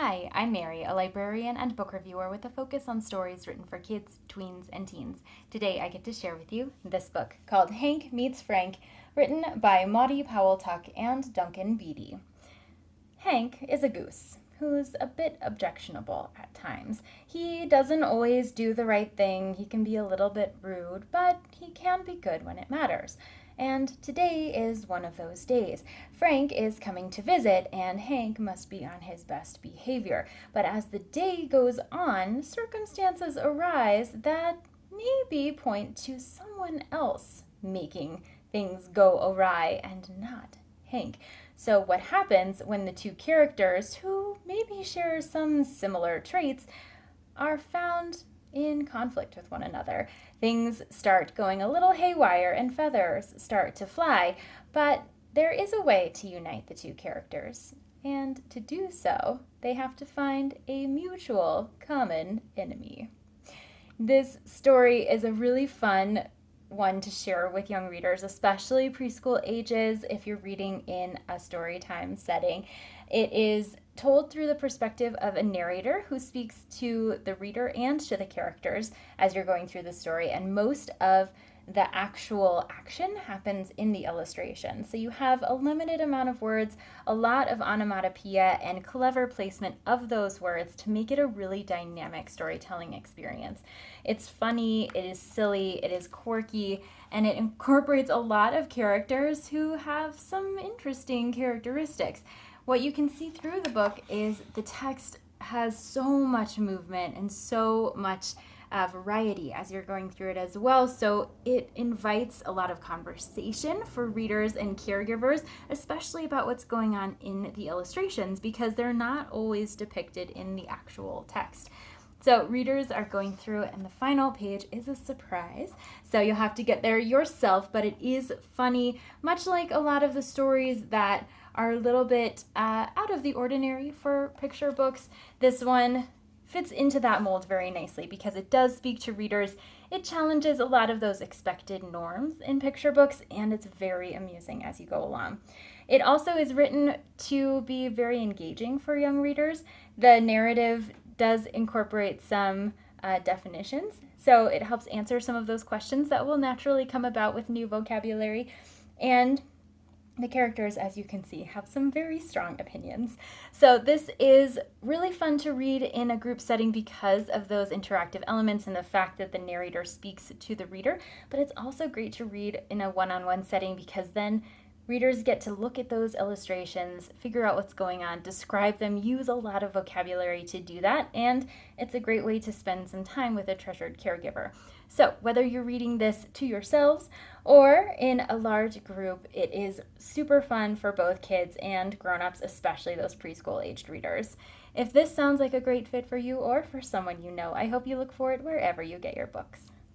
Hi, I'm Mary, a librarian and book reviewer with a focus on stories written for kids, tweens, and teens. Today I get to share with you this book called Hank Meets Frank, written by Maudie Powell Tuck and Duncan Beatty. Hank is a goose who's a bit objectionable at times. He doesn't always do the right thing, he can be a little bit rude, but he can be good when it matters. And today is one of those days. Frank is coming to visit, and Hank must be on his best behavior. But as the day goes on, circumstances arise that maybe point to someone else making things go awry and not Hank. So, what happens when the two characters, who maybe share some similar traits, are found in conflict with one another? Things start going a little haywire and feathers start to fly, but there is a way to unite the two characters. And to do so, they have to find a mutual common enemy. This story is a really fun one to share with young readers, especially preschool ages, if you're reading in a story time setting. It is told through the perspective of a narrator who speaks to the reader and to the characters as you're going through the story, and most of the actual action happens in the illustration. So you have a limited amount of words, a lot of onomatopoeia, and clever placement of those words to make it a really dynamic storytelling experience. It's funny, it is silly, it is quirky, and it incorporates a lot of characters who have some interesting characteristics. What you can see through the book is the text has so much movement and so much variety as you're going through it as well. So it invites a lot of conversation for readers and caregivers, especially about what's going on in the illustrations, because they're not always depicted in the actual text. So readers are going through it, and the final page is a surprise. So you'll have to get there yourself, but it is funny, much like a lot of the stories that are a little bit out of the ordinary for picture books. This one fits into that mold very nicely because it does speak to readers. It challenges a lot of those expected norms in picture books, and it's very amusing as you go along. It also is written to be very engaging for young readers. The narrative does incorporate some definitions, so it helps answer some of those questions that will naturally come about with new vocabulary. And the characters, as you can see, have some very strong opinions. So this is really fun to read in a group setting because of those interactive elements and the fact that the narrator speaks to the reader. But it's also great to read in a one-on-one setting because then readers get to look at those illustrations, figure out what's going on, describe them, use a lot of vocabulary to do that, and it's a great way to spend some time with a treasured caregiver. So whether you're reading this to yourselves or in a large group, it is super fun for both kids and grown-ups, especially those preschool-aged readers. If this sounds like a great fit for you or for someone you know, I hope you look for it wherever you get your books.